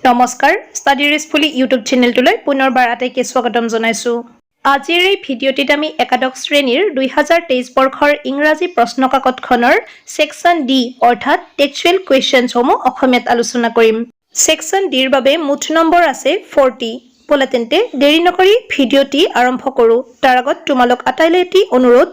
নমস্কাৰ study ৰেষ্টফুলি YouTube চেনেলটোলৈ পুনৰবাৰ আটাইকে স্বাগতম জনাইছো। আজিৰ এই ভিডিঅ'টিত আমি একাদশ শ্ৰেণীৰ 2023 বৰ্ষৰ ইংৰাজী প্ৰশ্নকাকতখনৰ সেকশন ডি অৰ্থাৎ টেক্সচুৱেল কুৱেশ্যনসমূহ অসমীয়াত আলোচনা কৰিম। সেকশন ডিৰ বাবে মুঠ নম্বৰ আছে 40। বলা তেন্তে দেৰি নকৰি ভিডিঅ'টি আৰম্ভ কৰোঁ। তাৰ আগত তোমালোক আটাইলৈ এটি অনুৰোধ,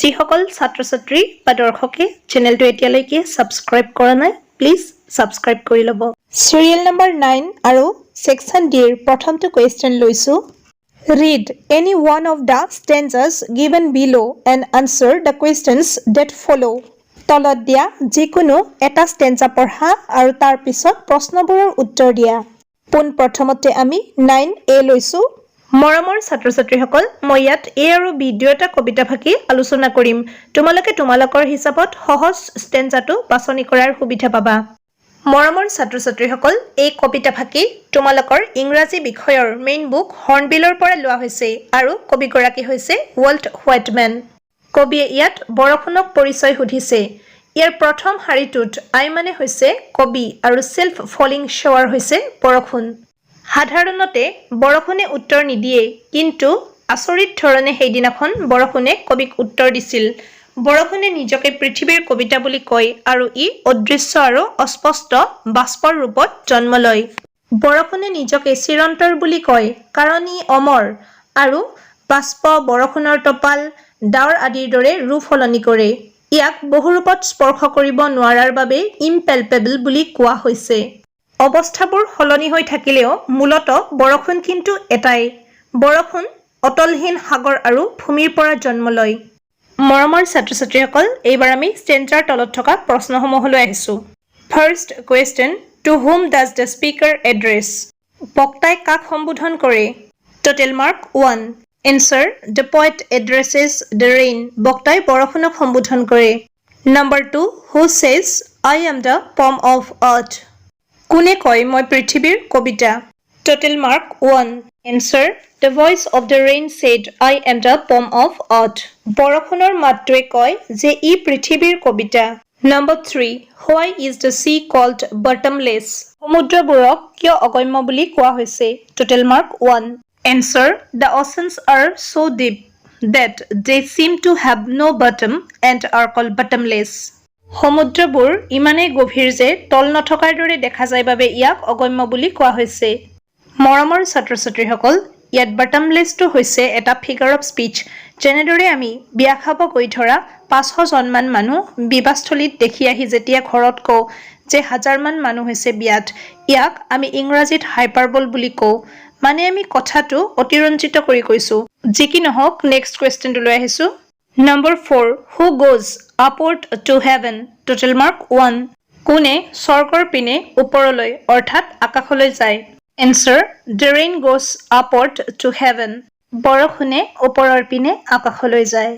যিসকল ছাত্ৰ-ছাত্ৰী বা দৰ্শকে চেনেলটো এতিয়ালৈকে ছাবস্ক্ৰাইব কৰা নাই প্লিজ ছাবস্ক্ৰাইব কৰি ল'ব। Serial number 9 আৰু section D ৰ প্ৰথমটো question লৈছো। Read any one of the stanzas given below and answer the questions that follow. তলত দিয়া যিকোনো এটা stanza পঢ়া আৰু তাৰ পিছত প্ৰশ্নবোৰৰ উত্তৰ দিয়া। পোন প্ৰথমতে আমি 9A লৈছো। মৰমৰ ছাত্ৰ-ছাত্ৰীসকল, মই ইয়াত A আৰু B দুয়োটা কবিতা ভাষী আলোচনা কৰিম। তোমালোকে তোমালোকৰ হিচাপত সহজ stanzaটো বাছনি কৰাৰ সুবিধা পাবা। মৰমৰ ছাত্ৰ-ছাত্ৰীসকল, এই কবিতা ভাষী তোমালোকৰ ইংৰাজী বিষয়ৰ মেইন বুক হৰ্ণবিলৰ পৰা লোৱা হৈছে আৰু কবিগৰাকী হৈছে ৱাল্ট হোৱাইটমেন। কবিয়ে ইয়াত বৰষুণক পৰিচয় সুধিছে। ইয়াৰ প্ৰথম শাৰীটোত আই মানে হৈছে কবি আৰু সেল্ফ ফলিং শ্বাৱাৰ হৈছে বৰষুণ। সাধাৰণতে বৰষুণে উত্তৰ নিদিয়ে, কিন্তু আচৰিত ধৰণে সেইদিনাখন বৰষুণে কবিক উত্তৰ দিছিল। বৰষুণে নিজকে পৃথিৱীৰ কবিতা বুলি কয় আৰু ই অদৃশ্য আৰু অস্পষ্ট বাষ্পৰ ৰূপত জন্ম লয়। বৰষুণে নিজকে চিৰন্তৰ বুলি কয় কাৰণ ই অমৰ আৰু বাষ্প, বৰষুণৰ টপাল, ডাৱৰ আদিৰ দৰে ৰূপ সলনি কৰে। ইয়াক বহু ৰূপত স্পৰ্শ কৰিব নোৱাৰাৰ বাবে ইম্পেলপেবল বুলি কোৱা হৈছে। অৱস্থাবোৰ সলনি হৈ থাকিলেও মূলতঃ বৰষুণ কিন্তু এটাই। বৰষুণ অতলহীন সাগৰ আৰু ভূমিৰ পৰা জন্ম লয়। মৰমৰ ছাত্ৰ-ছাত্ৰীসকল, এইবাৰ আমি ষ্টেঞ্জাৰ তলত থকা প্ৰশ্নসমূহলৈ আহিছোঁ। First question, to whom does the speaker address? বক্তাই কাক সম্বোধন কৰে? Total mark 1। Answer, the poet addresses the rain. বক্তাই বৰষুণক সম্বোধন কৰে। Number 2, who says I am the poem of earth? কোনে কয় মই পৃথিৱীৰ কবিতা? Total mark 1। Answer, the voice of the rain said I am the poem of earth. বৰষুণৰ মাতটোৱে কয় যে ই পৃথিৱীৰ কবিতা। Number 3, why is the sea called bottomless? সমুদ্ৰবোৰক কিয় অগম্য বুলি কোৱা হৈছে? Total mark 1। Answer, the oceans are so deep that they seem to have no bottom and are called bottomless. সমুদ্ৰবোৰ ইমানেই গভীৰ যে তল নথকাৰ দৰে দেখা যায় বাবে ইয়াক অগম্য বুলি কোৱা হৈছে। মৰমৰ ছাত্ৰ-ছাত্ৰীসকল, ইয়াত বটমলেছটো হৈছে এটা ফিগাৰ অফ স্পীচ। যেনেদৰে আমি বিয়া খাব গৈ ধৰা 500 জনমান মানুহ বিবাহস্থলীত দেখি আহি যেতিয়া ঘৰত কওঁ যে 1000মান মানুহ হৈছে বিয়াত, ইয়াক আমি ইংৰাজীত হাইপাৰবল বুলি কওঁ। মানে আমি কথাটো অতিৰঞ্জিত কৰি কৈছোঁ। যি কি নহওক, নেক্সট কুৱেশ্যনটোলৈ আহিছোঁ। Number 4, who goes upward to heaven? Total mark 1। কোনে স্বৰ্গৰ পিনে ওপৰলৈ অৰ্থাৎ আকাশলৈ যায়? Answer, the rain goes upward to heaven. বৰষুণে ওপৰৰ পিনে আকাশলৈ যায়।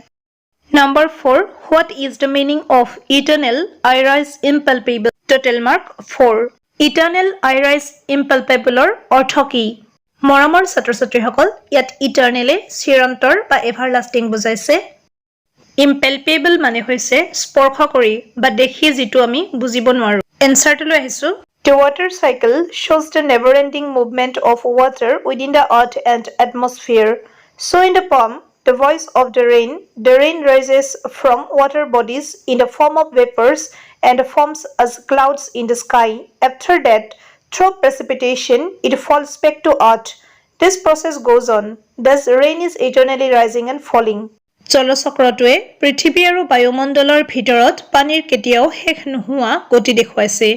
Number 4, what is the meaning of eternal I rise impalpable? Total mark 4। Eternal I rise ইম্পেলপেবলৰ অৰ্থ কি? মৰমৰ ছাত্ৰ-ছাত্ৰীসকল, ইয়াত ইটাৰনেলে চিৰন্তৰ বা এভাৰলাষ্টিং বুজাইছে। ইম্পেলপেবল মানে হৈছে স্পৰ্শ কৰি বা দেখি যিটো আমি বুজিব নোৱাৰোঁ। এনচাৰটোলৈ আহিছোঁ। The water cycle shows the never-ending movement of water within the earth and atmosphere. So in the poem, The Voice of the rain rises from water bodies in the form of vapors and forms as clouds in the sky. After that, through precipitation, it falls back to earth. This process goes on. Thus, rain is eternally rising and falling. জলচক্ৰটোৱে পৃথিৱী আৰু বায়ুমণ্ডলৰ ভিতৰত পানীৰ কেতিয়াও শেষ নোহোৱা গতি দেখুৱাইছে।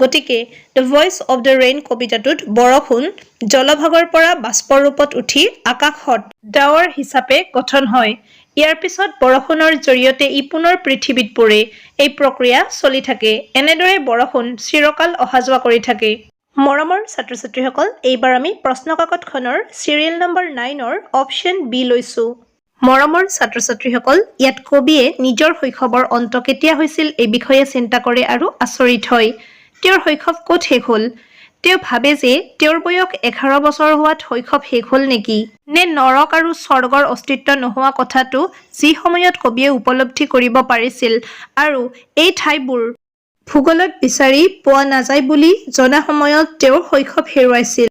গতিকে the voice of the rain কবিতাটোত বৰষুণ জলভাগৰ পৰা বাষ্পৰ ৰূপত উঠি আকাশত ডাৱৰ হিচাপে গঠন হয়। ইয়াৰ পিছত বৰষুণৰ জৰিয়তে ই পুনৰ পৃথিৱীত পৰে। এই প্ৰক্ৰিয়া চলি থাকে। এনেদৰে বৰষুণ চিৰকাল অহা যোৱা কৰি থাকে। মৰমৰ ছাত্ৰ-ছাত্ৰীসকল, এইবাৰ আমি প্ৰশ্নকাকতখনৰ চিৰিয়েল নম্বৰ 9ৰ অপশ্যন বি লৈছোঁ। মৰমৰ ছাত্ৰ-ছাত্ৰীসকল, ইয়াত কবিয়ে নিজৰ শৈশৱৰ অন্ত কেতিয়া হৈছিল এই বিষয়ে চিন্তা কৰে আৰু আচৰিত হয়। তেওঁৰ শৈশৱ ক'ত শেষ হ'ল? তেওঁ ভাবে যে তেওঁৰ বয়স 11 বছৰ হোৱাত শৈশৱ শেষ হ'ল নেকি? নে নৰক আৰু স্বৰ্গৰ অস্তিত্ব নোহোৱা কথাটো যি সময়ত কবিয়ে উপলব্ধি কৰিব পাৰিছিল আৰু এই ঠাইবোৰ ভূগোলত বিচাৰি পোৱা নাযায় বুলি জনা সময়ত তেওঁৰ শৈশৱ হেৰুৱাইছিল।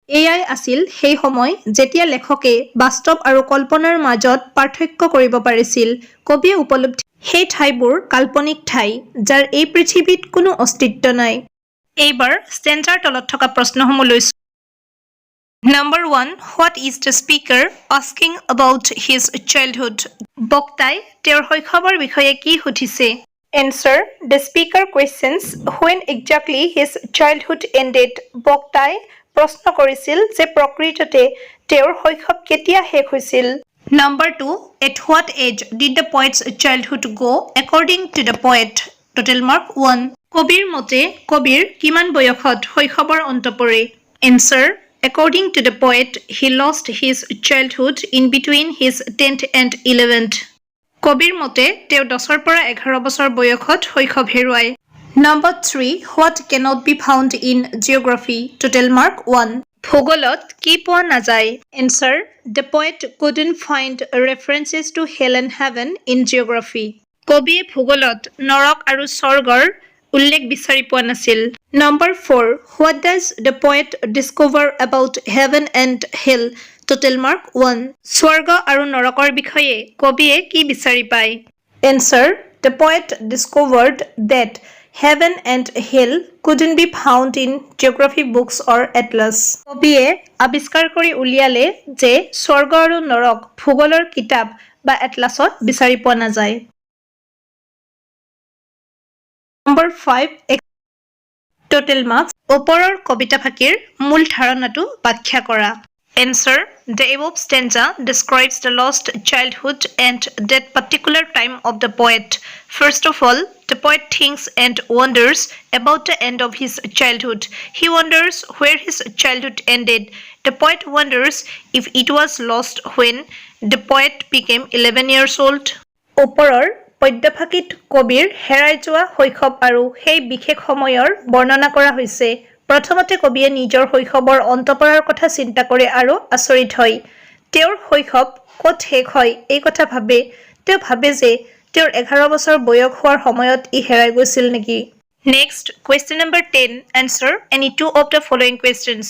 এয়াই আছিল সেই সময় যেতিয়া লেখকে বাস্তৱ আৰু কল্পনাৰ মাজত পাৰ্থক্য কৰিব পাৰিছিল। কবিয়ে উপলব্ধি সেই ঠাইবোৰ কাল্পনিক ঠাই যাৰ এই পৃথিৱীত কোনো অস্তিত্ব নাই। এইবাৰ ষ্টেঞ্জাৰ তলত থকা প্ৰশ্নসমূহ লৈছো। Number 1. What is the speaker asking about his childhood? বক্তাই তেওঁৰ শৈশৱৰ বিষয়ে কি সুধিছে? Answer. The speaker questions when exactly his childhood ended. বক্তাই প্ৰশ্ন কৰিছিল যে প্ৰকৃততে তেওঁৰ শৈশৱ কেতিয়া শেষ হৈছিল। Number 2. At what age did the poet's childhood go according to the poet? Total mark 1. কবিৰ মতে কবিৰ কিমান বয়সত শৈশৱৰ অন্ত পৰে? Answer. According to the poet, he lost his childhood in between his 10th and 11th. কবিৰ মতে তেওঁ 10ৰ পৰা 11 বছৰ বয়সত শৈশৱ হেৰুৱায়। Number 3. What cannot be found in geography? Total mark 1. ভূগোলত কি পোৱা নাযায়? Answer. The poet couldn't find references to hell and heaven in geography. কবিয়ে ভূগোলত নৰক আৰু স্বৰ্গৰ উল্লেখ বিচাৰি পোৱা নাছিল। Number 4. What does the poet discover about heaven and hell? Total mark 1. স্বৰ্গ আৰু নৰকৰ বিষয়ে কবিয়ে কি বিচাৰি পায়? Answer. The poet discovered that heaven and hell couldn't be found in geography books or atlas. কবিয়ে আৱিষ্কাৰ কৰি উলিয়ালে যে স্বৰ্গ আৰু নৰক ভূগোলৰ কিতাপ বা এটলাছত বিচাৰি পোৱা নাযায়। Number 5. Total marks. ওপৰৰ কবিতা ফাঁকিৰ মূল ধাৰণাটো ব্যাখ্যা কৰা। Answer. The above stanza describes the lost childhood and that particular time of the poet. First of all, the poet thinks and wonders about the end of his childhood. He wonders where his childhood ended. The poet wonders if it was lost when the poet became 11 years old. ওপৰৰ পদ্যফাঁকিত কবিৰ হেৰাই যোৱা শৈশৱ আৰু সেই বিশেষ সময়ৰ বৰ্ণনা কৰা হৈছে। প্ৰথমতে কবিয়ে নিজৰ শৈশৱৰ অন্ত পৰাৰ কথা চিন্তা কৰে আৰু আচৰিত হয়। তেওঁৰ শৈশৱ ক'ত শেষ হয় এই কথা ভাবে। তেওঁ ভাবে যে তেওঁৰ 11 বছৰ বয়স হোৱাৰ সময়ত ই হেৰাই গৈছিল নেকি। Next, question number 10. Answer any two of the following questions.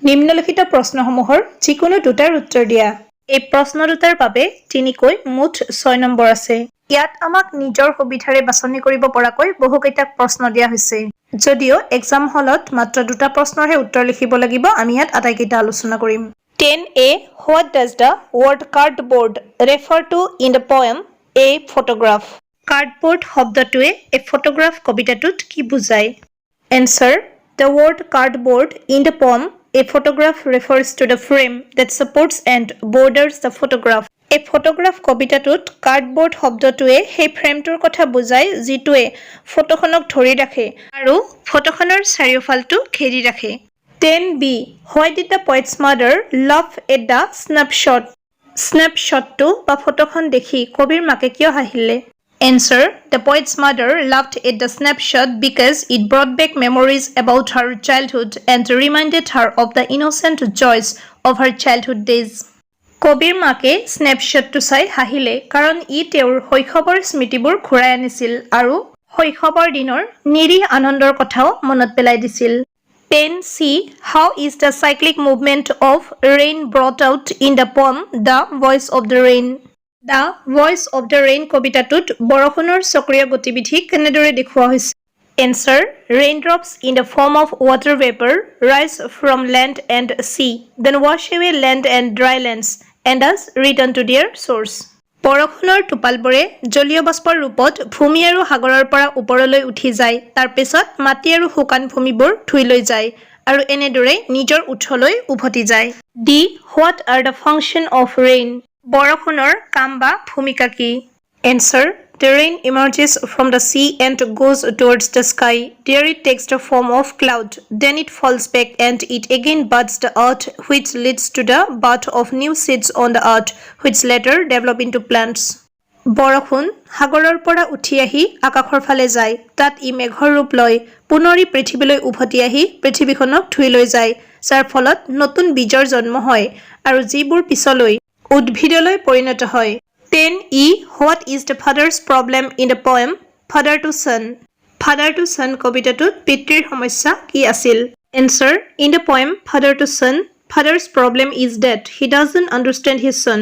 নিম্নলিখিত প্ৰশ্নসমূহৰ যিকোনো দুটাৰ উত্তৰ দিয়া। এই প্ৰশ্ন দুটাৰ বাবে 3কৈ মুঠ 6 নম্বৰ আছে। ইয়াত আমাক নিজৰ সুবিধাৰে বাছনি কৰিব পৰাকৈ বহুকেইটা প্ৰশ্ন দিয়া হৈছে। যদিও এক্সাম হলত মাত্ৰ দুটা প্ৰশ্নৰহে উত্তৰ লিখিব লাগিব, আমি ইয়াত আটাইকেইটা আলোচনা কৰিম। 10A. What does the word cardboard refer to in the poem A Photograph? Cardboard শব্দটোৱে A Photograph কবিতাটোত কি বুজায়? Answer. The word cardboard in the poem A Photograph refers to the frame that supports and borders the photograph. A photograph কবিতাটোত cardboard শব্দটোৱে সেই ফ্ৰেমটোৰ কথা বুজায় যিটোৱে ফটোখনক ধৰি ৰাখে আৰু ফটোখনৰ চাৰিওফালটো ঘেৰি ৰাখে। 10B. Why did the poet's mother laugh at the snapshot? স্নেপশ্বটটো বা ফটোখন দেখি কবিৰ মাকে কিয় হাঁহিলে? Answer. The poet's mother laughed at the snapshot because it brought back memories about her childhood and reminded her of the innocent joys of her childhood days. কবিৰ মাকে স্নেপশ্বটটো চাই হাঁহিলে কাৰণ ই তেওঁৰ শৈশৱৰ স্মৃতিবোৰ ঘূৰাই আনিছিল আৰু শৈশৱৰ দিনৰ নিৰীহ আনন্দৰ কথাও মনত পেলাই দিছিল। 10C. How is the cyclic movement of rain brought out in the poem The Voice of the Rain? The Voice of the Rain কবিতাটোত বৰষুণৰ চক্ৰীয় গতিবিধি কেনেদৰে দেখুওৱা হৈছে? Answer. Raindrops in the form of water vapor rise from land and sea, then wash away land and dry lands and thus return to their source. বৰষুণৰ টোপালবোৰে জলীয় বাষ্পৰ ৰূপত ভূমি আৰু সাগৰৰ পৰা ওপৰলৈ উঠি যায়, তাৰ পিছত মাটি আৰু শুকান ভূমিবোৰ ধুই লৈ যায় আৰু এনেদৰে নিজৰ উৎসলৈ উভতি যায়। D. What are the function of rain? বৰষুণৰ কাম বা ভূমিকা কি? Answer. The rain emerges from the sea and goes towards the sky. There it takes the form of cloud. Then it falls back and it again buds the earth, which leads to the birth of new seeds on the earth, which later develop into plants. বৰষুণ সাগৰৰ পৰা উঠি আহি আকাশৰ ফালে যায়। তাত ই মেঘৰ ৰূপ লয়, পুনৰি পৃথিৱীলৈ উভতি আহি পৃথিৱীখনক ধুই লৈ যায়, যাৰ ফলত নতুন বীজৰ জন্ম হয় আৰু যিবোৰ পিছলৈ উদ্ভিদলৈ পৰিণত হয়। 10E. What is the father's problem in the poem Father to Son? Father to Son কবিতাটোত পিতৃৰ সমস্যা কি আছিল? Answer. In the poem Father to Son, father's problem is that he doesn't understand his son.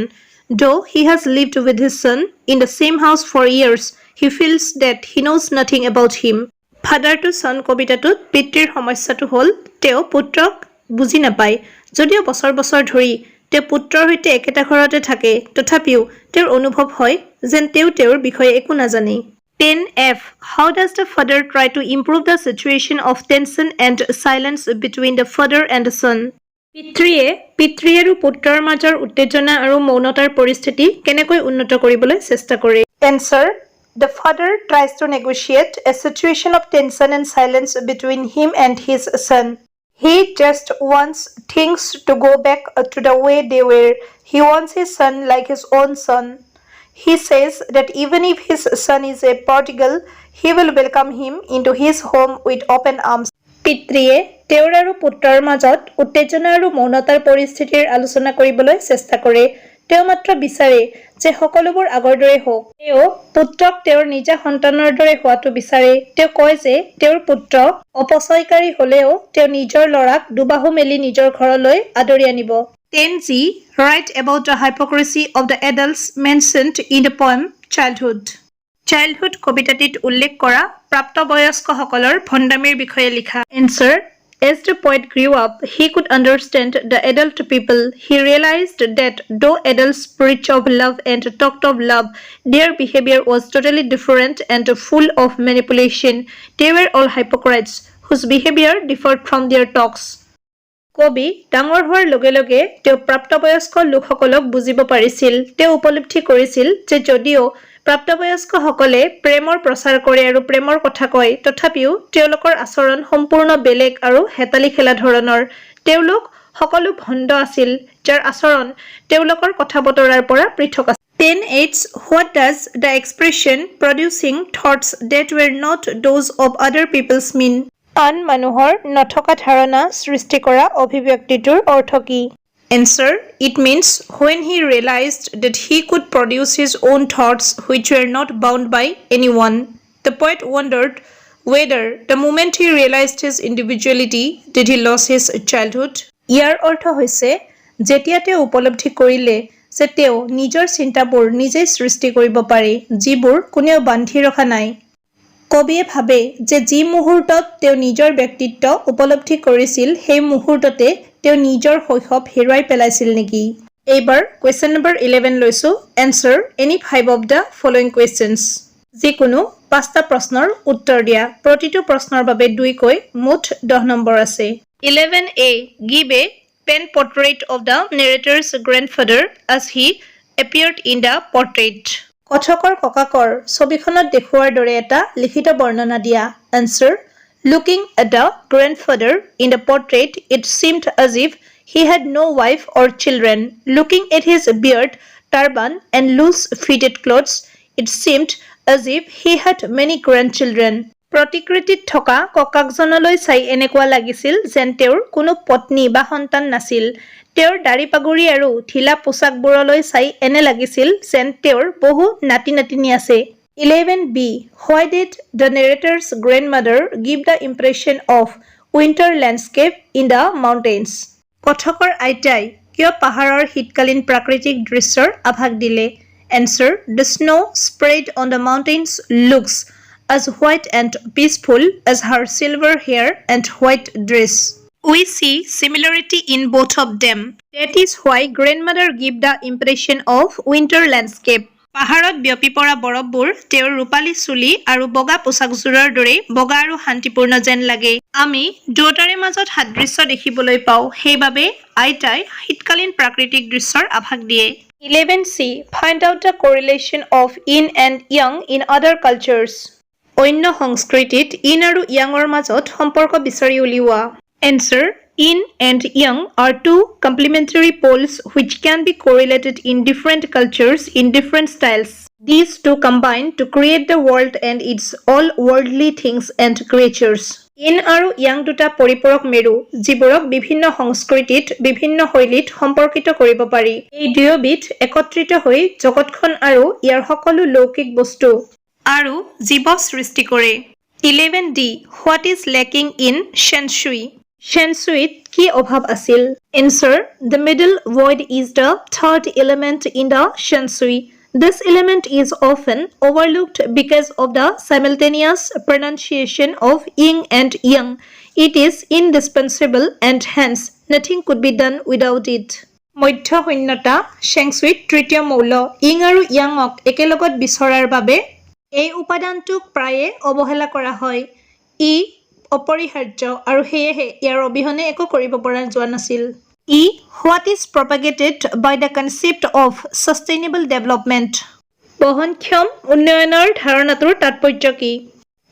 Though he has lived with his son in the same house for years, he feels that he knows nothing about him. Father to Son কবিতাটোত পিতৃৰ সমস্যাটো হ'ল তেওঁ পুত্ৰক বুজি নাপায়। যদিও বছৰ বছৰ ধৰি তেওঁ পুত্ৰৰ সৈতে একেটা ঘৰতে থাকে, তথাপিও তেওঁৰ অনুভৱ হয় যেন তেওঁ তেওঁৰ বিষয়ে একো নাজানে। 10F. How does the father try to improve the situation of tension and silence between the father and the son? পিতৃ আৰু পুত্ৰৰ মাজৰ উত্তেজনা আৰু মৌনতাৰ পৰিস্থিতি কেনেকৈ উন্নত কৰিবলৈ চেষ্টা কৰে? Answer. The father tries to negotiate a situation of tension and silence between him and his son. He just wants things to go back to the way they were. He wants his son like his own son. He says that even if his son is a prodigal, he will welcome him into his home with open arms. পিতৃয়ে তেওঁৰ আৰু পুত্ৰৰ মাজত উত্তেজনা আৰু মৌনতাৰ পৰিস্থিতিৰ আলোচনা কৰিবলৈ চেষ্টা কৰে। তেওঁ মাত্ৰ বিচাৰে যে সকলোবোৰ আগৰ দৰে হওক। তেওঁ পুত্ৰক তেওঁৰ নিজা সন্তানৰ দৰে হোৱাটো বিচাৰে। তেওঁ কয় যে তেওঁৰ পুত্ৰ অপচয়কাৰী হ'লেও তেওঁ নিজৰ ল'ৰাক দুবাহু মেলি নিজৰ ঘৰলৈ আদৰি আনিব। 10G. Write about the hypocrisy of the adults mentioned in the poem Childhood. Childhood কবিতাটিত উল্লেখ কৰা প্ৰাপ্তবয়স্কসকলৰ ভণ্ডামিৰ বিষয়ে লিখা। Answer. As the poet grew up, he could understand the adult people. He realized that though adults preached of love and talked of love, their behavior was totally different and full of manipulation. They were all hypocrites whose behavior differed from their talks. কবি ডাঙৰ হোৱাৰ লগে লগে তেওঁ প্ৰাপ্তবয়স্ক লোকসকলক বুজিব পাৰিছিল। তেওঁ উপলব্ধি কৰিছিল যে যদিও প্ৰাপ্তবয়স্কসকলে প্ৰেমৰ প্ৰচাৰ কৰে আৰু প্ৰেমৰ কথা কয়, তথাপিও তেওঁলোকৰ আচৰণ সম্পূৰ্ণ বেলেগ আৰু হেতালি খেলা ধৰণৰ। তেওঁলোক সকলো ভণ্ড আছিল, যাৰ আচৰণ তেওঁলোকৰ কথা বতৰাৰ পৰা পৃথক আছিল। 10H. What does the expression producing thoughts that were not those of other people's mean? আন মানুহৰ নথকা ধাৰণা সৃষ্টি কৰা অভিব্যক্তিটোৰ অৰ্থ কি? Answer. It means when he realized that he could produce his own thoughts which were not bound by anyone. The poet wondered whether the moment he realized his individuality did he lose his childhood. ইয়াৰ অৰ্থ হৈছে যেতিয়া তেওঁ উপলব্ধি কৰিলে যে তেওঁ নিজৰ চিন্তাবোৰ নিজেই সৃষ্টি কৰিব পাৰে, যিবোৰ কোনেও বান্ধি ৰখা নাই। কবিয়ে ভাবে যে যি মুহূৰ্তত তেওঁ নিজৰ ব্যক্তিত্ব উপলব্ধি কৰিছিল সেই মুহূৰ্ততে তেওঁ নিজৰ শৈশৱ হেৰুৱাই পেলাইছিল নেকি? এইবাৰ কুৱেশ্যন নম্বৰ 11 লৈছো। Answer any 5 of the following questions. যিকোনো 5টা প্ৰশ্নৰ উত্তৰ দিয়া। প্ৰতিটো প্ৰশ্নৰ বাবে 2 কৈ মুঠ 10 নম্বৰ আছে। 11A. Give a pen portrait of the narrator's grandfather as he appeared in the portrait. কথকৰ ককাকৰ ছবিখনত দেখুৱাৰ দৰে এটা লিখিত বৰ্ণনা দিয়া। Answer. Looking at the grandfather in the portrait, it seemed as if he had no wife or children. Looking at his beard, turban, and loose-fitted clothes, it seemed as if he had many grandchildren. প্ৰতিকৃতিত থকা ককাকজনলৈ চাই এনেকুৱা লাগিছিল যেন তেওঁৰ কোনো পত্নী বা সন্তান নাছিল। তেওঁৰ দাড়ি পাগুৰি আৰু ঢিলা পোচাকবোৰলৈ চাই এনে লাগিছিল যেন তেওঁৰ বহু নাতি নাতিনী আছে। 11B. Why did the narrator's grandmother give the impression of winter landscape in the mountains? কথকৰ আইতাই কিয় পাহাৰৰ শীতকালীন প্ৰাকৃতিক দৃশ্যৰ আভাস দিলে? Answer. The snow spread on the mountains looks as white and peaceful as her silver hair and white dress. We see similarity in both of them. That is why grandmother give the impression of winter landscape. পাহাৰত বিয়পি পৰা বৰফবোৰ তেওঁৰ ৰূপালী চুলি আৰু বগা পোচাকযোৰৰ দৰে বগা আৰু শান্তিপূৰ্ণ যেন লাগে। আমি দুয়োটাৰে মাজত সাদৃশ্য দেখিবলৈ পাওঁ, সেইবাবে আইতাই শীতকালীন প্ৰাকৃতিক দৃশ্যৰ আভাস দিয়ে। 11C. Find out the correlation of yin and yang in other cultures. অন্য সংস্কৃতিত ইন আৰু ইয়াঙৰ মাজত সম্পৰ্ক বিচাৰি উলিওৱা। Answer. Yin and yang are two complementary poles which can be correlated in different cultures in different styles. These two combine to create the world and its all worldly things and creatures. Yin আৰু yang দুটা পৰিপূৰক মেৰু, যিবোৰক বিভিন্ন সংস্কৃতিত বিভিন্ন শৈলীত সম্পৰ্কিত কৰিব পাৰি। এই দুয়োবিধ একত্ৰিত হৈ জগতখন আৰু ইয়াৰ সকলো লৌকিক বস্তু আৰু জীৱ সৃষ্টি কৰে। 11D. What is lacking in Shenshui? Shensuit কি অভাৱ আছিল? Answer. The middle void is the third element in the Shensui. This element is often overlooked because of the simultaneous pronunciation of yin and yang. It is indispensable and hence nothing could be done without it. মধ্য শূন্যতা Shensui তৃতীয় মৌল yin আৰু yang-ক একেলগত বিচৰাৰ বাবে এই উপাদানটোক প্ৰায়ে অৱহেলা কৰা হয়। ই অপৰিহাৰ্য আৰু সেয়েহে ইয়াৰ অবিহনে একো কৰিব পৰা যোৱা নাছিল। What is propagated by the concept of sustainable development? বহনক্ষম উন্নয়নৰ ধাৰণাটোৰ তাৎপৰ্য কি?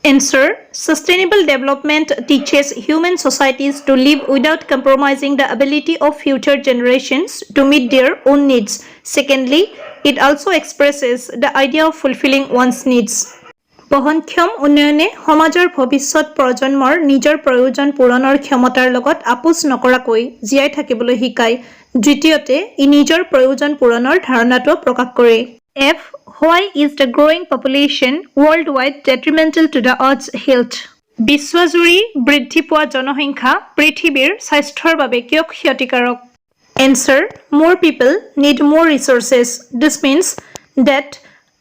Answer. Sustainable development teaches human societies to live without compromising the ability of future generations to meet their own needs. Secondly, it also expresses the idea of fulfilling one's needs. বহনক্ষম উন্নয়নে সমাজৰ ভৱিষ্যত প্ৰজন্মৰ নিজৰ প্ৰয়োজন পূৰণৰ ক্ষমতাৰ লগত আপোচ নকৰাকৈ জীয়াই থাকিবলৈ শিকায়। দ্বিতীয়তে ই নিজৰ প্ৰয়োজন পূৰণৰ ধাৰণাটো প্ৰকাশ কৰে। F. Why is the growing population worldwide detrimental to the Earth's health? বিশ্বজুৰি বৃদ্ধি পোৱা জনসংখ্যা পৃথিৱীৰ স্বাস্থ্যৰ বাবে কিয় ক্ষতিকাৰক? Answer. More people need more resources. This means that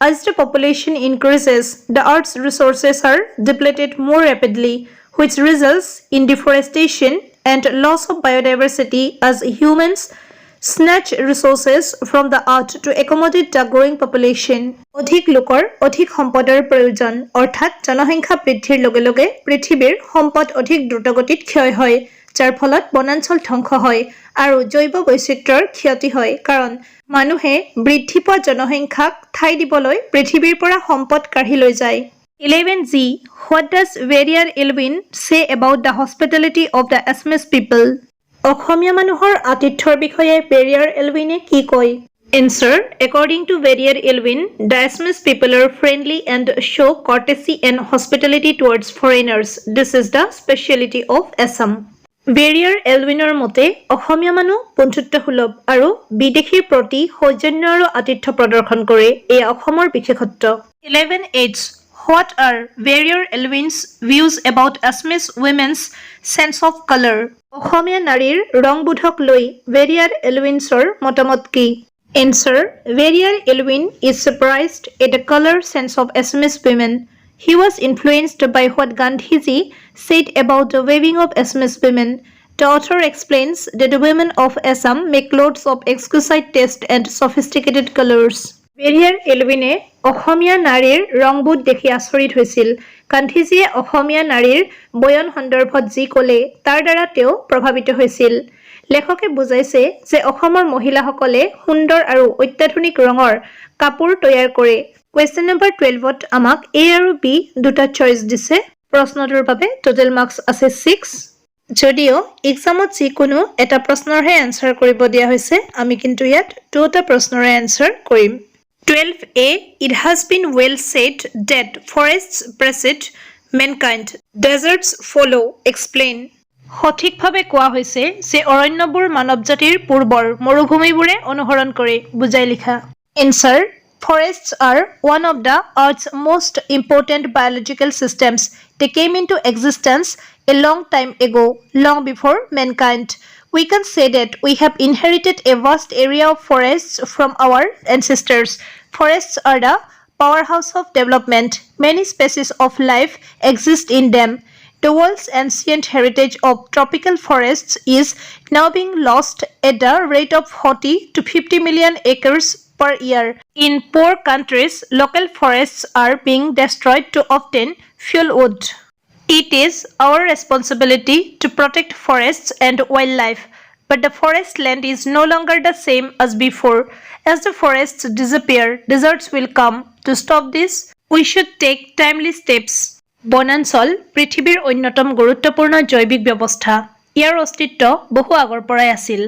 as the population increases, the Earth's resources are depleted more rapidly, which results in deforestation and loss of biodiversity as humans snatch resources from the earth to accommodate the growing population. অধিক লোকৰ অধিক সম্পদৰ প্ৰয়োজন অৰ্থাৎ জনসংখ্যা বৃদ্ধিৰ লগে লগে পৃথিৱীৰ সম্পদ অধিক দ্ৰুতগতিত ক্ষয় হয়, যাৰ ফলত বনাঞ্চল ধ্বংস হয় আৰু জৈৱ বৈচিত্ৰ্যৰ ক্ষতি হয় কাৰণ মানুহে বৃদ্ধি পোৱা জনসংখ্যাক ঠাই দিবলৈ পৃথিৱীৰ পৰা সম্পদ কাঢ়ি লৈ যায়। 11G. What does Warrior Elwin say about the hospitality of the Assamese people? অসমীয়া মানুহৰ আতিথ্যৰ বিষয়ে Warrior Elwine কি কয়? Answer. According to Warrior Elwin, the Assamese people are friendly and show courtesy and hospitality towards foreigners. This is the speciality of Assam. Warrior Elwinৰ মতে অসমীয়া মানুহ বন্ধুত্বসুলভ আৰু বিদেশীৰ প্ৰতি সৌজন্য আৰু আতিথ্য প্ৰদৰ্শন কৰে। এই অসমৰ বিশেষত্ব। 11H. What are Warrior Elwin's views about Assamese women's sense of color? অসমীয়া নাৰীৰ ৰংবোধক লৈ Warrior Elwinsৰ মতামত কি? Answer. Warrior Elwin is surprised at the color sense of Assamese women. He was influenced by what Gandhiji said about the weaving of Assamese women. The author explains that the women of Assam make clothes of exquisite taste and sophisticated colors. Warrior Elwine অসমীয়া নাৰীৰ ৰংবোধ দেখি আচৰিত হৈছিল। গান্ধীজীয়ে অসমীয়া নাৰীৰ বয়ন সন্দৰ্ভত যি ক'লে তাৰ দ্বাৰা তেওঁ প্ৰভাৱিত হৈছিল। লেখকে বুজাইছে যে অসমৰ মহিলাসকলে সুন্দৰ আৰু অত্যাধুনিক ৰঙৰ কাপোৰ তৈয়াৰ কৰে। Question number 12ত আমাক A আৰু B দুটা চইচ দিছে। প্ৰশ্নটোৰ বাবে টোটেল মাৰ্কস আছে 6। যদিও এক্সামত যিকোনো এটা প্ৰশ্নৰহে এনসাৰ কৰিব দিয়া হৈছে, আমি কিন্তু ইয়াত দুটা প্ৰশ্নৰ এনসাৰ কৰিম। 12A. It has been well said that forests precede mankind, deserts follow. Explain. সঠিকভাৱে কোৱা হৈছে যে অৰণ্যবোৰ মানৱ জাতিৰ পূৰ্বৰ মৰুভূমিবোৰে অনুসৰণ কৰে। বুজাই লিখা। Answer. Forests are one of the Earth's most important biological systems. They came into existence a long time ago, long before mankind. We can say that we have inherited a vast area of forests from our ancestors. Forests are the powerhouse of development. Many species of life exist in them. The world's ancient heritage of tropical forests is now being lost at the rate of 40 to 50 million acres per year. In poor countries, local forests are being destroyed to obtain fuel wood. It is our responsibility to protect forests and wildlife, but the forest land is no longer the same as before. As the forests disappear, deserts will come. To stop this, we should take timely steps. বনাঞ্চল পৃথিৱীৰ অন্যতম গুৰুত্বপূৰ্ণ জৈৱিক ব্যৱস্থা। ইয়াৰ অস্তিত্ব বহু আগৰ পৰাই আছিল,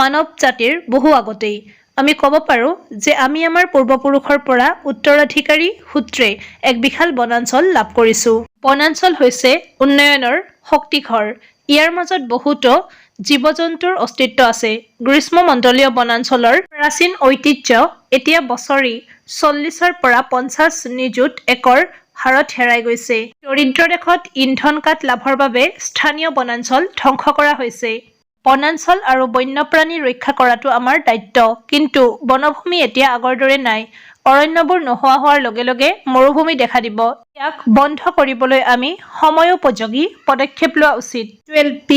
মানৱ জাতিৰ বহু আগতেই। আমি ক'ব পাৰো যে আমি আমাৰ পূৰ্বপুৰুষৰ পৰা উত্তৰাধিকাৰী সূত্ৰে এক বিশাল বনাঞ্চল লাভ কৰিছো। বনাঞ্চল হৈছে উন্নয়নৰ শক্তিঘৰ। ইয়াৰ মাজত বহুতো জীৱ-জন্তুৰ অস্তিত্ব আছে। গ্ৰীষ্মমণ্ডলীয় বনাঞ্চলৰ প্ৰাচীন ঐতিহ্য এতিয়া বছৰি 40ৰ পৰা 50 নিযুত একৰ হাৰত হেৰাই গৈছে। দৰিদ্ৰ দেশত ইন্ধন কাঠ লাভৰ বাবে স্থানীয় বনাঞ্চল ধ্বংস কৰা হৈছে। বনাঞ্চল আৰু বন্যপ্ৰাণী ৰক্ষা কৰাটো আমাৰ দায়িত্ব, কিন্তু বনভূমি এতিয়া আগৰ দৰে নাই। অৰণ্যবোৰ নোহোৱা হোৱাৰ লগে লগে মৰুভূমি দেখা দিব। ইয়াক বন্ধ কৰিবলৈ আমি সময়োপযোগী পদক্ষেপ লোৱা উচিত। 12B.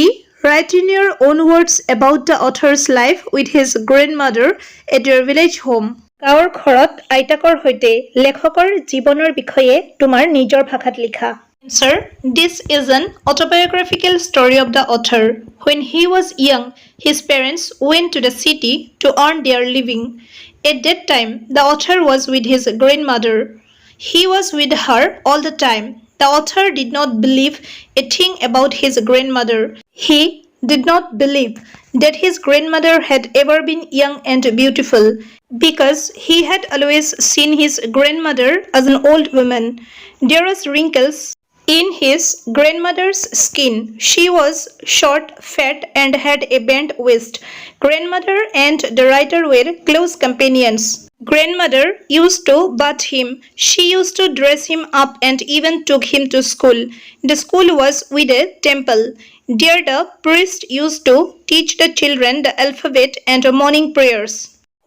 Write in your own words about the author's life with his grandmother at your village home. গাঁৱৰ ঘৰত আইতাকৰ সৈতে লেখকৰ জীৱনৰ বিষয়ে তোমাৰ নিজৰ ভাষাত লিখা। Answer. This is an autobiographical story of the author. When he was young, his parents went to the city to earn their living. At that time, the author was with his grandmother. He was with her all the time. The author did not believe a thing about his grandmother. He did not believe that his grandmother had ever been young and beautiful, because he had always seen his grandmother as an old woman. There was wrinkles in his grandmother's skin. She was short, fat, and had a bent waist. Grandmother and the writer were close companions. Grandmother used to bath him. She used to dress him up and even took him to school. The school was with a temple. There the priest used to teach the children the alphabet and morning prayers.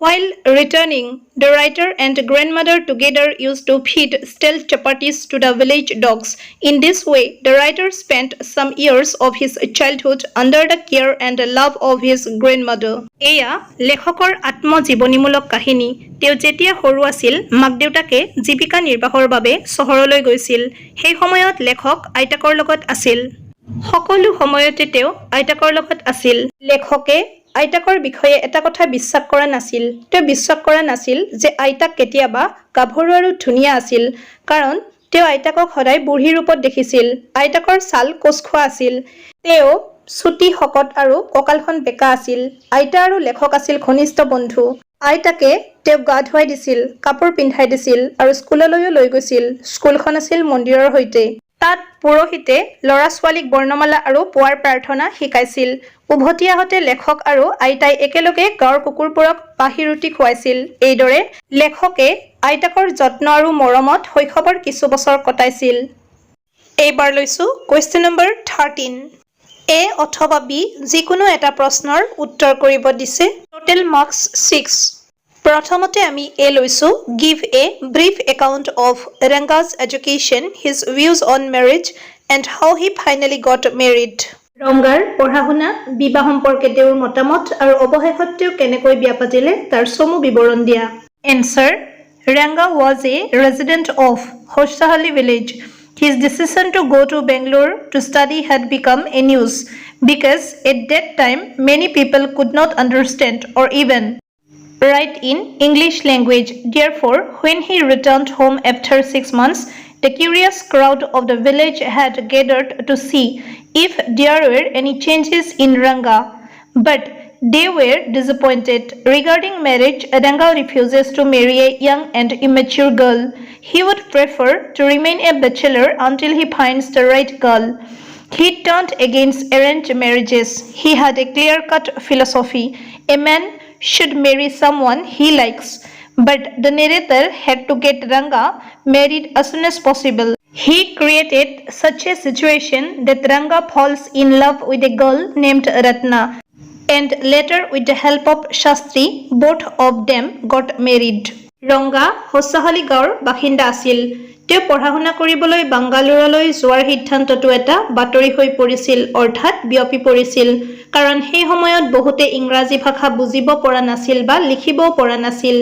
While returning, the writer and grandmother together used to feed stale chapatis to the village dogs. In this way, the writer spent some years of his childhood under the care and the love of his grandmother. এয়া লেখকৰ আত্মজীৱনীমূলক কাহিনী। তেওঁ যেতিয়া সৰু আছিল, মাক দেউতাকে জীৱিকা নিৰ্বাহৰ বাবে চহৰলৈ গৈছিল। সেই সময়ত লেখক আইতাকৰ লগত আছিল। সকলো সময়তে তেওঁ আইতাকৰ লগত আছিল। লেখকে আইতাকৰ বিষয়ে এটা কথা বিশ্বাস কৰা নাছিল। তেওঁ বিশ্বাস কৰা নাছিল যে আইতাক কেতিয়াবা গাভৰু আৰু ধুনীয়া আছিল, কাৰণ তেওঁ আইতাকক সদায় বুঢ়ী ৰূপত দেখিছিল। আইতাকৰ ছাল কোচখোৱা আছিল। তেওঁ চুটি শকত আৰু কঁকালখন বেকা আছিল। আইতা আৰু লেখক আছিল ঘনিষ্ঠ বন্ধু। আইতাকে তেওঁক গা ধুৱাই দিছিল, কাপোৰ পিন্ধাই দিছিল আৰু স্কুললৈও লৈ গৈছিল। স্কুলখন আছিল মন্দিৰৰ সৈতে। তাত পুৰোহিতে ল'ৰা ছোৱালীক বৰ্ণমালা আৰু পুৱাৰ প্ৰাৰ্থনা শিকাইছিল। উভতি আহোঁতে লেখক আৰু আইতাই একেলগে গাঁৱৰ কুকুৰবোৰক বাঁহী ৰুটি খুৱাইছিল। এইদৰে লেখকে আইতাকৰ যত্ন আৰু মৰমত শৈশৱৰ কিছু বছৰ কটাইছিল। এইবাৰ লৈছো কুৱেশ্যন নম্বৰ 13। এ অথবা বি যিকোনো এটা প্ৰশ্নৰ উত্তৰ কৰিব দিছে। Total marks 6। প্ৰথমতে আমি এ লৈছো, give a brief account of Ranga's education, his views on marriage and how he finally got married. ৰংগাৰ পঢ়া শুনা, বিবাহ সম্পৰ্কে তেওঁৰ মতামত আৰু অৱশেষত তেওঁ কেনেকৈ বিয়া পাতিলে তাৰ চমু বিৱৰণ দিয়া। Answer. Ranga was a resident of Hosahalli village. His decision to go to Bangalore to study had become a news, because at that time many people could not understand or even write in English language. Therefore, when he returned home after 6 months, the curious crowd of the village had gathered to see if there were any changes in Ranga. But they were disappointed. Regarding marriage, Ranga refuses to marry a young and immature girl. He would prefer to remain a bachelor until he finds the right girl. He turned against arranged marriages. He had a clear-cut philosophy. A man should marry someone he likes. But the narrator had to get Ranga married as soon as possible. He created such a situation that Ranga falls in love with a girl named Ratna. And later, with the help of Shastri, both of them got married. Ranga Hosahalli গাঁৱৰ বাসিন্দা আছিল। তেওঁ পঢ়া শুনা কৰিবলৈ বাংগালোৰলৈ যোৱাৰ সিদ্ধান্তটো এটা বাতৰি হৈ পৰিছিল, অৰ্থাৎ বিয়পি পৰিছিল, কাৰণ সেই সময়ত বহুতে ইংৰাজী ভাষা বুজিব পৰা নাছিল বা লিখিবও পৰা নাছিল।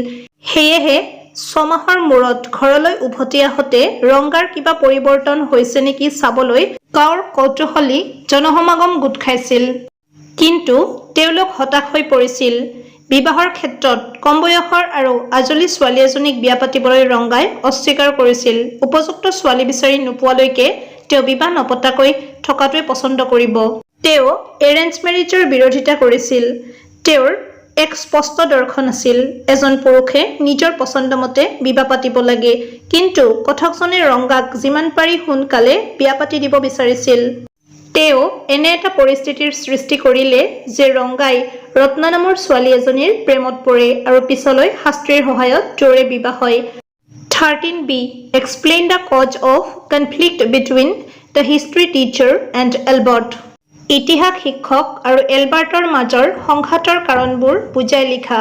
সেয়েহে 6 মাহৰ মূৰত ঘৰলৈ উভতি আহোঁতে ৰংগাৰ কিবা পৰিৱৰ্তন হৈছে নেকি চাবলৈ গাঁৱৰ কৌতূহলী জনসমাগম গোট খাইছিল। কিন্তু তেওঁলোক হতাশ হৈ পৰিছিল। বিবাহৰ ক্ষেত্ৰত কম বয়সৰ আৰু আজলি ছোৱালী এজনীক বিয়া পাতিবলৈ ৰংগাই অস্বীকাৰ কৰিছিল। উপযুক্ত ছোৱালী বিচাৰি নোপোৱালৈকে তেওঁ বিবাহ নপতাকৈ থকাটোৱে পছন্দ কৰিব। তেওঁ এৰেঞ্জ মেৰিজৰ বিৰোধিতা কৰিছিল। তেওঁৰ এক স্পষ্ট দৰ্শন আছিল, এজন পুৰুষে নিজৰ পছন্দমতে বিবাহ পাতিব লাগে, কিন্তু কথকজনে ৰংগাক যিমান পাৰি সোনকালে বিয়া পাতি দিব বিচাৰিছিল। তেওঁ এনে এটা পৰিস্থিতিৰ সৃষ্টি কৰিলে যে ৰংগাই ৰত্না নামৰ ছোৱালী এজনীৰ প্ৰেমত পৰে আৰু পিছলৈ শাস্ত্ৰীৰ সহায়ত তেওঁৰে বিবাহ হয়। 13b. Explain the cause of conflict between the history teacher and Albert. ইতিহাস শিক্ষক আৰু এলবাৰ্টৰ মাজৰ সংঘাতৰ কাৰণবোৰ বুজাই লিখা।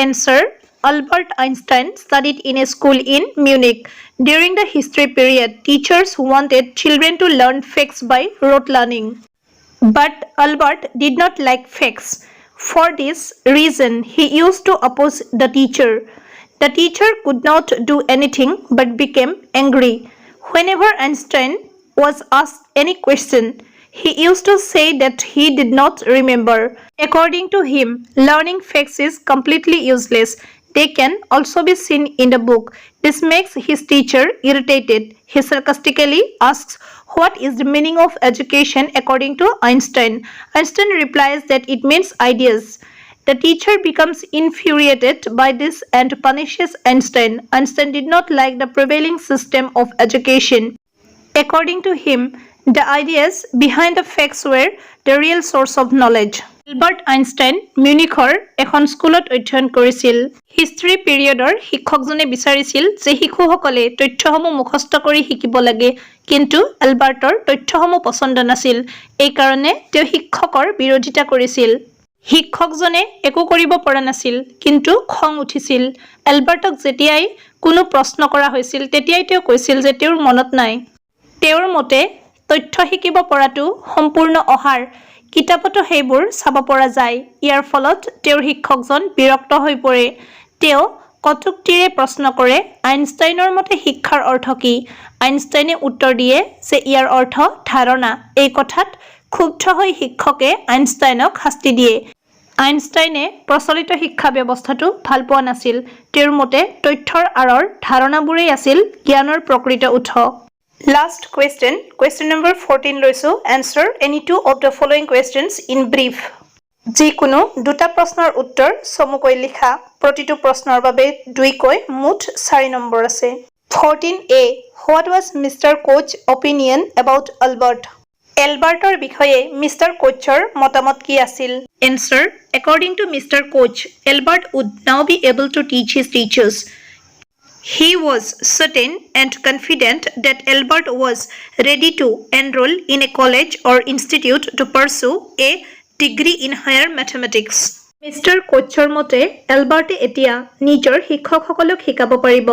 Answer. Albert Einstein studied in a school in Munich. During the history period, teachers wanted children to learn facts by rote learning. But Albert did not like facts. For this reason, he used to oppose the teacher. The teacher could not do anything but became angry. Whenever Einstein was asked any question, he used to say that he did not remember. According to him, learning facts is completely useless. They can also be seen in the book. This makes his teacher irritated. He sarcastically asks, "What is the meaning of education according to Einstein?" Einstein replies that it means ideas. The teacher becomes infuriated by this and punishes Einstein. Einstein did not like the prevailing system of education. According to him, the ideas behind the facts were the real source of knowledge. Albert Einstein মিউনিখৰ এখন স্কুলত অধ্যয়ন কৰিছিল। History পিৰিয়ডৰ শিক্ষকজনে বিচাৰিছিল যে শিশুসকলে তথ্যসমূহ মুখস্থ কৰি শিকিব লাগে, কিন্তু এলবাৰ্টৰ তথ্যসমূহ পচন্দ নাছিল। এই কাৰণে তেওঁ শিক্ষকৰ বিৰোধিতা কৰিছিল। শিক্ষকজনে একো কৰিব পৰা নাছিল, কিন্তু খং উঠিছিল। এলবাৰ্টক যেতিয়াই কোনো প্ৰশ্ন কৰা হৈছিল তেতিয়াই তেওঁ কৈছিল যে তেওঁৰ মনত নাই। তেওঁৰ মতে তথ্য শিকিব পৰাটো সম্পূৰ্ণ অহাৰ, কিতাপতো সেইবোৰ চাব পৰা যায়। ইয়াৰ ফলত তেওঁৰ শিক্ষকজন বিৰক্ত হৈ পৰে। তেওঁ কটুক্তিৰে প্ৰশ্ন কৰে, আইনষ্টাইনৰ মতে শিক্ষাৰ অৰ্থ কি? আইনষ্টাইনে উত্তৰ দিয়ে যে ইয়াৰ অৰ্থ ধাৰণা। এই কথাত ক্ষুব্ধ হৈ শিক্ষকে আইনষ্টাইনক শাস্তি দিয়ে। আইনষ্টাইনে প্ৰচলিত শিক্ষা ব্যৱস্থাটো ভাল পোৱা নাছিল। তেওঁৰ মতে তথ্যৰ আঁৰৰ ধাৰণাবোৰেই আছিল জ্ঞানৰ প্ৰকৃত উৎস। Last question, question number 14 লৈছো। Answer any two of the following questions in brief. যিকোনো দুটা প্ৰশ্নৰ উত্তৰ চমুকৈ লিখা। প্ৰতিটো প্ৰশ্নৰ বাবে 2 কৈ মুঠ 4 নম্বৰ আছে। 14a. What was Mr. Koch's opinion about Albert? এলবাৰ্টৰ বিষয়ে মিষ্টাৰ কোচৰ মতামত কি আছিল? Answer. According to Mr. Koch, Albert would now be able to teach his teachers. He was certain and confident that Albert was ready to enroll in a college or institute to pursue a degree in higher mathematics. Mr. Kochৰ মতে এলবাৰ্টে এতিয়া নিজৰ শিক্ষকসকলক শিকাব পাৰিব।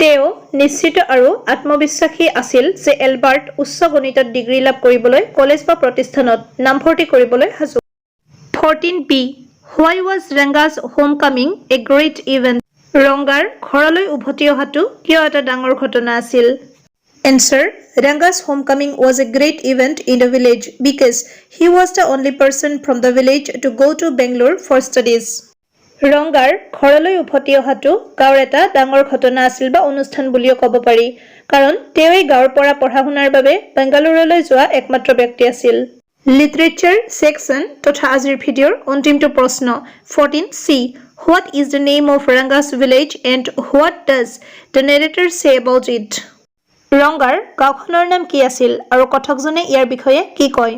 তেওঁ নিশ্চিত আৰু আত্মবিশ্বাসী আছিল যে এলবাৰ্ট উচ্চ গণিতত ডিগ্ৰী লাভ কৰিবলৈ কলেজ বা প্ৰতিষ্ঠানত নামভৰ্তি কৰিবলৈ সাজু। 14b. Why was Ranga's homecoming a great event? ৰংগাৰ ঘৰলৈ উভতি অহাটো কিয় এটা ডাঙৰ ঘটনা আছিল? Answer. Ranga's homecoming was a great event in the village because he was the only person from the village to go to Bangalore for studies. ৰংগাৰ ঘৰলৈ উভতি অহাটো গাঁৱৰ এটা ডাঙৰ ঘটনা আছিল বা অনুষ্ঠান বুলিও ক'ব পাৰি, কাৰণ তেওঁ এই গাঁৱৰ পৰা পঢ়া শুনাৰ বাবে বেংগালুৰুলৈ যোৱা একমাত্ৰ ব্যক্তি আছিল। লিটাৰেচাৰ সেকশন তথা আজিৰ ভিডিঅ'ৰ অন্তিমটো প্ৰশ্ন 14c. What is the name of Ranga's village and what does the narrator say about it? ৰংগাৰ গাঁওখনৰ নাম কি আছিল আৰু কথকজনে ইয়াৰ বিষয়ে কি কয়?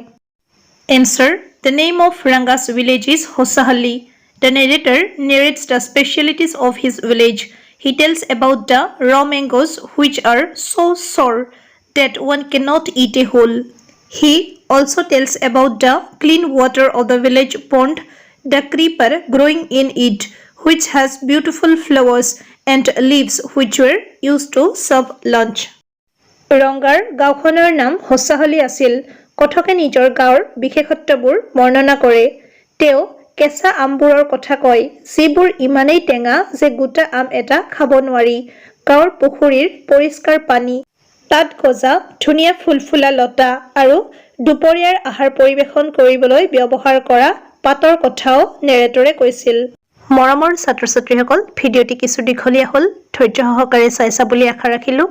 Answer. The name of Ranga's village is Hosahalli. The narrator narrates the specialities of his village. He tells about the raw mangoes which are so sour that one cannot eat a whole. He also tells about the clean water of the village pond, the creeper growing in it, which has beautiful flowers and leaves which were used to serve lunch. ৰংগাৰ গাঁওখনৰ নাম হোচাহলি আছিল। কথকে নিজৰ গাঁৱৰ বিশেষত্ববোৰ বৰ্ণনা কৰে। তেওঁ কেঁচা আমবোৰৰ কথা কয়, যিবোৰ ইমানেই টেঙা যে গোটা আম এটা খাব নোৱাৰি। গাঁৱৰ পুখুৰীৰ পৰিষ্কাৰ পানী, তাত গজা ধুনীয়া ফুলফুলা লতা আৰু দুপৰীয়াৰ আহাৰ পৰিৱেশন কৰিবলৈ ব্যৱহাৰ কৰা পাতৰ কথাও নেৰেটৰে কৈছিল। মৰমৰ ছাত্ৰ ছাত্ৰীসকল, ভিডিঅ'টি কিছু দীঘলীয়া হ'ল, ধৈৰ্য সহকাৰে চাইছা বুলি আশা ৰাখিলোঁ।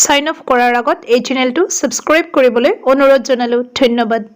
সাইন অফ কৰাৰ আগত এই চেনেলটো ছাবস্ক্ৰাইব কৰিবলৈ অনুৰোধ জনালোঁ। ধন্যবাদ।